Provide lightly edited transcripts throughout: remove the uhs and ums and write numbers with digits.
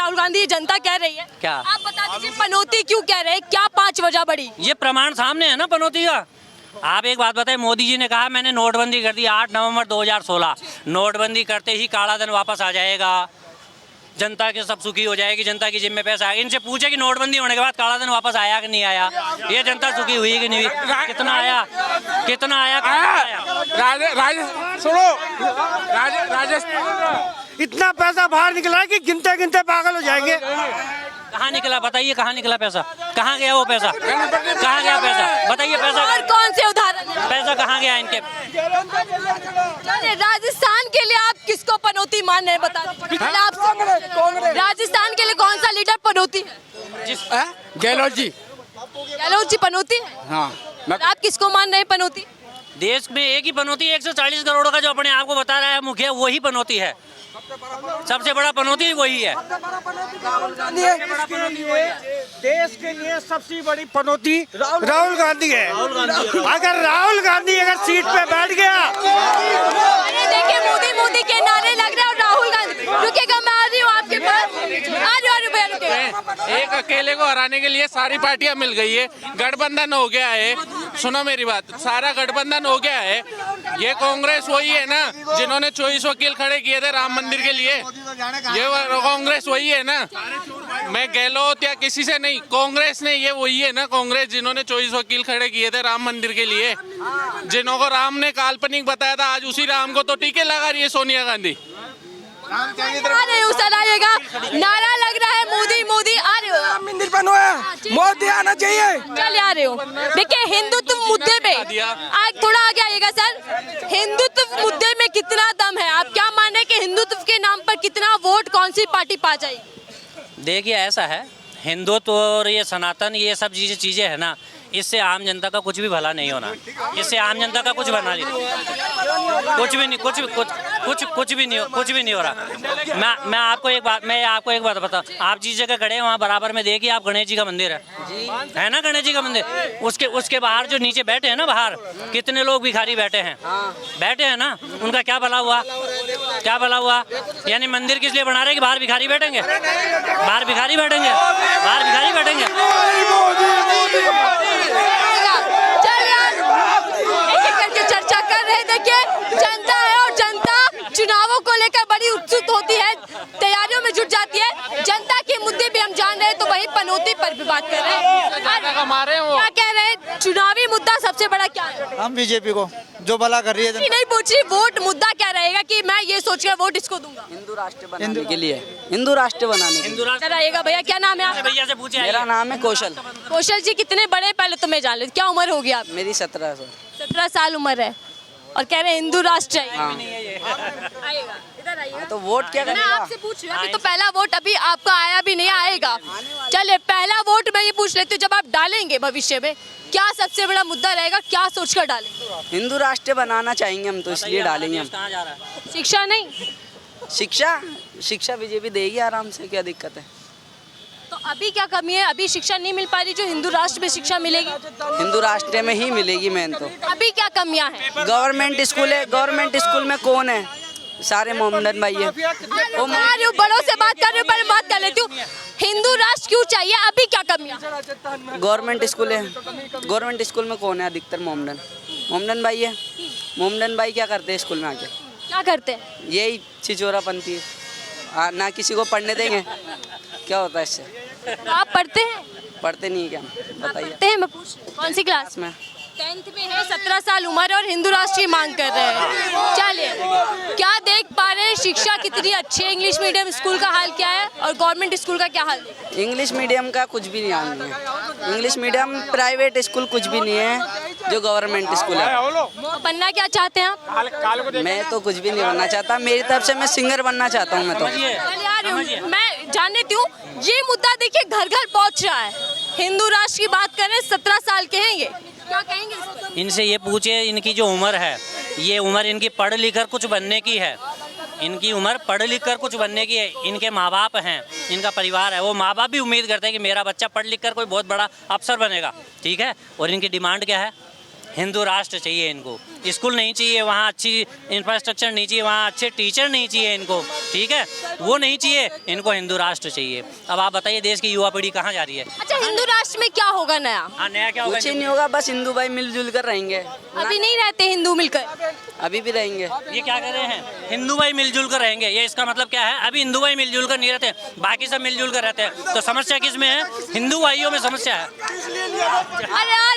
राहुल गांधी, ये जनता कह रही है। क्या? आप बता दीजिए पनौती क्यों कह रहे हैं, क्या 5 वजह बढ़ी? ये प्रमाण सामने है ना पनौती का। आप एक बात बताएं, मोदी जी ने कहा मैंने नोटबंदी कर दी 8 नवंबर 2016। नोटबंदी करते ही काला धन वापस आ जाएगा, जनता के सब सुखी हो जाएगी, जनता की जेब में पैसा आएगा। इनसे पूछे कि नोटबंदी होने के बाद काला धन वापस आया कि नहीं आया, ये जनता सुखी हुई कि नहीं हुई, कितना आया, कितना आया, राजस्थान इतना पैसा बाहर निकला है कि गिनते गिनते पागल हो जाएंगे। कहाँ निकला बताइए, कहाँ निकला पैसा, कहाँ गया वो पैसा, कहाँ गया पैसा बताइए, पैसा और कौन से उदाहरण है? पैसा कहाँ गया इनके? चलिए, राजस्थान के लिए आप किसको पनौती मान रहे हैं, बता दीजिए। आप राजस्थान के लिए कौन सा लीडर पनौती है? गहलोत जी। गहलोत जी पनौती है? हाँ, आप किसको मान रहे हैं पनौती? देश में एक ही पनौती, 140 करोड़ का जो अपने आप को बता रहा है मुखिया, वही पनौती है। सबसे बड़ा पनौती वही है। देश के लिए सबसे बड़ी पनौती राहुल गांधी है। अगर राहुल गांधी अगर सीट पे बैठ गया, अरे देखिए, मोदी मोदी के नारे लग रहे हैं और राहुल गांधी। रुकेगा, मैं आ रही हूँ आपके पास, आ रही हूँ भैया, रुकेगा। एक अकेले को हराने के लिए सारी पार्टियां मिल गई है, गठबंधन हो गया है। सुनो मेरी बात, सारा गठबंधन हो गया है। ये कांग्रेस वही है ना जिन्होंने 24 वकील खड़े किए थे राम मंदिर के लिए, ये कांग्रेस वही है ना। मैं गहलोत या किसी से नहीं, कांग्रेस ने, ये वही है ना कांग्रेस जिन्होंने 24 वकील खड़े किए थे राम मंदिर के लिए, जिन्हों को राम ने काल्पनिक बताया था, आज उसी राम को तो टीके लगा रही है सोनिया गांधी। आ रहे हो सर, आइएगा, नारा लग रहा है मोदी मोदी, आ रहे हो? मंदिर बनवाया, मोदी आना चाहिए। चलिए, आ रहे हो। देखिए, हिंदुत्व मुद्दे पे आज थोड़ा आगे आइएगा सर। हिंदुत्व मुद्दे में कितना दम है? आप क्या मान रहे हैं कि हिंदुत्व के नाम पर कितना वोट कौन सी पार्टी पा जाएगी? देखिए ऐसा है, हिंदुत्व और ये सनातन, ये सब चीज़ें है ना, इससे आम जनता का कुछ भी भला नहीं होना। इससे आम जनता का कुछ भला नहीं, कुछ भी नहीं, कुछ भी नहीं हो रहा। मैं आपको एक बात बताऊं, आप जिस जगह खड़े हैं वहाँ बराबर में देखिए, आप गणेश जी का मंदिर है ना, गणेश जी का मंदिर, उसके बाहर जो नीचे बैठे हैं ना, बाहर कितने लोग भिखारी बैठे हैं ना, उनका क्या भला हुआ, क्या भला हुआ? यानी मंदिर किस लिए बना रहे हैं कि बाहर भिखारी बैठेंगे, बाहर भिखारी बैठेंगे, बाहर भिखारी बैठेंगे। करके चर्चा कर रहे, देखिए जनता है और जनता चुनावों को लेकर बड़ी उत्सुक होती है, तैयारियों में जुट जाती है। जनता के मुद्दे भी हम जान रहे हैं, तो वही पनौती पर भी बात कर रहे हैं। क्या कह रहे हैं, चुनावी मुद्दा सबसे बड़ा क्या है? हम बीजेपी को जो भला कर रही है। नहीं पूछ रही, वोट मुद्दा क्या रहेगा कि मैं ये सोच कर वोट इसको दूंगा? हिंदू राष्ट्र बनाने के लिए, हिंदू राष्ट्र बनाने के लिए। जरा आइएगा भैया, क्या नाम है आपका? भैया से पूछे। मेरा नाम है कौशल। कौशल जी कितने बड़े, पहले तो मैं जान लेती, क्या उम्र होगी आप? मेरी 17 साल। 17 साल उम्र है और कह रहे हैं हिंदू राष्ट्र चाहिए। हाँ। आइएगा, इधर आइएगा। तो वोट क्या मैं करेगा? आपसे पूछ रही हूँ, अभी तो पहला वोट अभी आपका आया भी नहीं, आएगा। चलिए, पहला वोट मैं ये पूछ लेती हूँ, जब आप डालेंगे भविष्य में, क्या सबसे बड़ा मुद्दा रहेगा, क्या सोचकर डालेंगे? हिंदू राष्ट्र बनाना चाहेंगे हम, तो इसलिए डालेंगे हम। कहाँ जा रहा है? शिक्षा नहीं? शिक्षा बीजेपी देगी आराम से, क्या दिक्कत है? तो अभी क्या कमी है, अभी शिक्षा नहीं मिल पा रही जो हिंदू राष्ट्र में शिक्षा मिलेगी? हिंदू राष्ट्र में ही मिलेगी मेन तो। अभी क्या कमियां हैं? गवर्नमेंट स्कूल है, गवर्नमेंट स्कूल में कौन है? सारे मोहम्मद भाई है। बड़ों से बात कर रही हूँ, पहले बात कर लेती हूँ। हिंदू राष्ट्र क्यों चाहिए, अभी क्या कमियां? गवर्नमेंट स्कूल है, गवर्नमेंट स्कूल में कौन है? अधिकतर मोहम्मदन भाई है। मोहम्मदन भाई क्या करते हैं स्कूल में आके? क्या करते हैं? यही छिचोरापंथी है, ना किसी को पढ़ने देंगे, क्या होता है इससे? आप पढ़ते हैं? पढ़ते नहीं है क्या? बताइए। पढ़ते हैं, मैं पूछ रही हूँ। कौन सी क्लास में? 10th में है, 17 साल उम्र और हिंदू राष्ट्र की मांग कर रहे हैं। चलिए, क्या देख पा रहे हैं, शिक्षा कितनी अच्छी है, इंग्लिश मीडियम स्कूल का हाल क्या है और गवर्नमेंट स्कूल का क्या हाल है? इंग्लिश मीडियम का कुछ भी नहीं हाल नहीं है। इंग्लिश मीडियम प्राइवेट स्कूल कुछ भी नहीं है, जो गवर्नमेंट स्कूल है। तो बनना क्या चाहते हैं आप? मैं तो कुछ भी नहीं बनना चाहता, मेरी तरफ से मैं सिंगर बनना चाहता हूँ। मैं तो चलिए, आ रही हूँ, मैं जान लेती हूँ। ये मुद्दा देखिए घर घर पहुँच रहा है, हिंदू राष्ट्र की बात करें, 17 साल के हैं ये, क्या कहेंगे इस पर? इनसे ये पूछे, इनकी जो उम्र है, ये उम्र इनकी पढ़ लिख कर कुछ बनने की है। इनकी उम्र पढ़ लिख कर कुछ बनने की है। इनके माँ बाप हैं, इनका परिवार है, वो माँ बाप भी उम्मीद करते हैं कि मेरा बच्चा पढ़ लिख कर कोई बहुत बड़ा अफसर बनेगा, ठीक है। और इनकी डिमांड क्या है? हिंदू राष्ट्र चाहिए इनको। स्कूल नहीं चाहिए, वहाँ अच्छी इंफ्रास्ट्रक्चर नहीं चाहिए, वहाँ अच्छे टीचर नहीं चाहिए इनको, ठीक है, वो नहीं चाहिए, इनको हिंदू राष्ट्र चाहिए। अब आप बताइए देश की युवा पीढ़ी कहाँ जा रही है? अच्छा, हिंदू राष्ट्र में क्या होगा नया? हाँ, नया क्या होगा? कुछ ही नहीं होगा, बस हिंदू भाई मिलजुल कर रहेंगे। अभी नहीं रहते हिंदू मिलकर? अभी भी रहेंगे। ये क्या कर रहे हैं? हिंदू भाई मिलजुल कर रहेंगे, ये इसका मतलब क्या है? अभी हिंदू भाई मिलजुल कर नहीं रहते, बाकी सब मिलजुल कर रहते हैं, तो समस्या किस में है? हिंदू भाइयों में समस्या है। अरे यार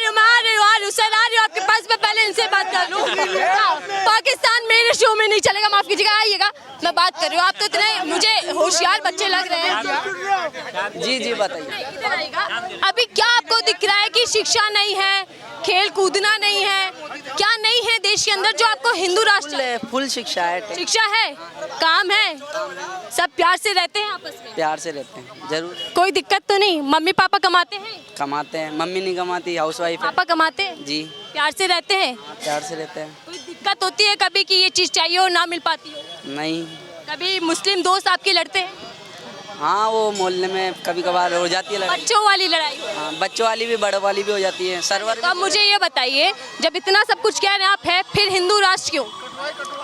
सर आ रही हूँ आपके पास, मैं पहले इनसे बात कर लूँ। हाँ, पाकिस्तान मेरे शो में नहीं चलेगा, माफ कीजिएगा, आइएगा, मैं बात कर रही हूँ। आप तो इतने मुझे होशियार बच्चे लग रहे हैं। जी बताइए। इधर आइएगा। अभी क्या आपको दिख रहा है कि शिक्षा नहीं है, खेल कूदना नहीं है, क्या नहीं है देश के अंदर जो आपको हिंदू राष्ट्र? फुल शिक्षा है। शिक्षा है, काम है, सब प्यार से रहते हैं आपस में? प्यार से रहते हैं, जरूर। कोई दिक्कत तो नहीं? मम्मी पापा कमाते हैं? कमाते हैं, मम्मी नहीं कमाती, हाउसवाइफ है। पापा कमाते हैं? जी। प्यार से रहते हैं? प्यार से रहते हैं। कोई दिक्कत होती है कभी कि ये चीज चाहिए और ना मिल पाती हो? नहीं। कभी मुस्लिम दोस्त आपके लड़ते हैं? हाँ, वो मोहल्ले में कभी कभार हो जाती है लड़ाई। बच्चों वाली लड़ाई? हाँ, बच्चों वाली भी, बड़ों वाली भी हो जाती है। सर्वर। तो अब मुझे ये बताइए, जब इतना सब कुछ कह रहे हैं आप, है फिर हिंदू राष्ट्र क्यों?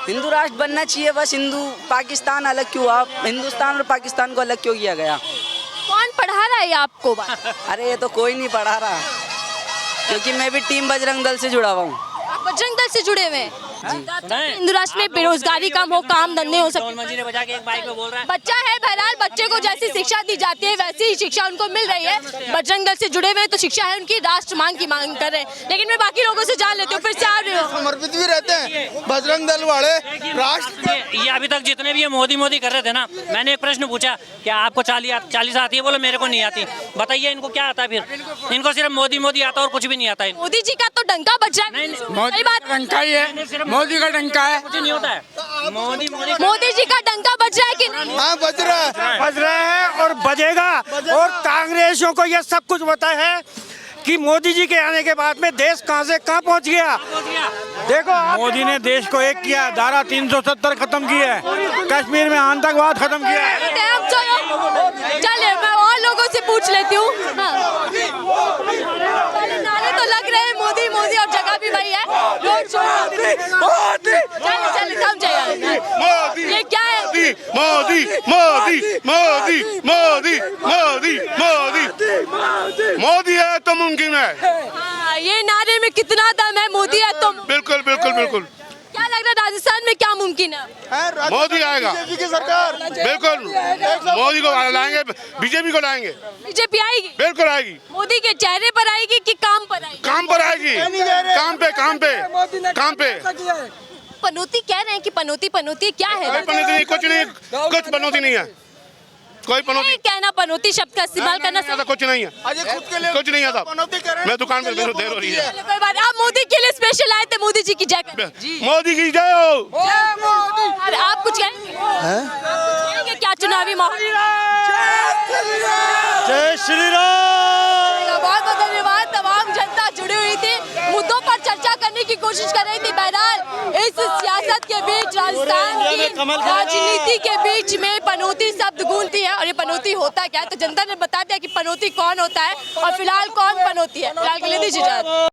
हिंदू राष्ट्र बनना चाहिए, बस हिंदू पाकिस्तान अलग क्यों? आप हिंदुस्तान और पाकिस्तान को अलग क्यों किया गया? कौन पढ़ा रहा है ये आपको बात? अरे ये तो कोई नहीं पढ़ा रहा, क्योंकि मैं भी टीम बजरंग दल से जुड़ा हुआ हूँ। आप बजरंग दल से जुड़े हुए हैं? हिंदू राष्ट्र में बेरोजगारी कम हो, काम धंधे हो सकते। मंजीरे बजा के एक बाइक पे बोल रहा है। बच्चा है, बहरहाल बच्चे को जैसी शिक्षा दी जाती है वैसी ही शिक्षा उनको मिल रही है। बजरंग दल से जुड़े हुए हैं तो शिक्षा है उनकी, राष्ट्र मांग की मांग कर रहे हैं। लेकिन मैं बाकी लोगों से जान लेती हूँ, फिर से आ रही हूँ। समर्पित भी रहते हैं बजरंग दल वाले राष्ट्र। ये अभी तक जितने भी ये मोदी कर रहे थे ना, मैंने एक प्रश्न पूछा कि आपको 40 आती है? बोलो मेरे को नहीं आती। बताइए इनको क्या आता है फिर? इनको सिर्फ मोदी आता और कुछ भी नहीं आता है। मोदी जी का तो डंका बज रहा है। सही बात, डंका ही है, मोदी का डंका है। कुछ नहीं होता है। मोदी जी का डंका बज रहा है कि नहीं? हाँ, बज रहा है और बजेगा। और कांग्रेसियों को यह सब कुछ पता है कि मोदी जी के आने के बाद में देश कहां से कहां पहुंच गया। देखो, मोदी ने देश को एक किया, धारा 370 खत्म की है, कश्मीर में आतंकवाद खत्म किया है। चलिए मैं और लोगों से पूछ लेती हूँ। हाँ। नारे तो लग रहे हैं मोदी और जगह भी वही है। रोड शो चलिए समझे, ये क्या है? मोदी मोदी मोदी मोदी मोदी मोदी मोदी है तो मुमकिन है। हाँ, ये नारे में कितना दम है, मोदी है तो। बिल्कुल बिल्कुल बिल्कुल। क्या लग रहा है राजस्थान में क्या मुमकिन है? मोदी आएगा, बीजेपी की सरकार। बिल्कुल मोदी को लाएंगे, बीजेपी को लाएंगे, बीजेपी आएगी? बिल्कुल आएगी। मोदी के चेहरे पर आएगी कि काम पर आएगी? काम पर आएगी, काम पे काम पे काम पे। पनौती कह रहे हैं कि पनौती क्या है? कोई पनौती नहीं, कुछ पनौती नहीं है, कोई पनौती। नहीं कहना पनौती शब्द का इस्तेमाल करना ऐसा कुछ नहीं है, कुछ नहीं आता। मैं दुकान पे देर हो रही है। कोई बात। आप मोदी के लिए स्पेशल आए थे, मोदी जी की जय करें। मोदी की जय हो। और आप कुछ कहेंगे? क्या चुनावी माहौल? जय श्री राम। बहुत बहुत धन्यवाद। तमाम जनता जुड़ी हुई थी, मुद्दों पर चर्चा करने की कोशिश कर रही थी। बहरहाल इस सियासत के बीच, राजस्थान की राजनीति के बीच में पनौती शब्द गूंजती है। और ये पनौती होता क्या है तो जनता ने बता दिया कि पनौती कौन होता है और फिलहाल कौन पनौती है। फिलहाल के लिए दीजिए इजाजत।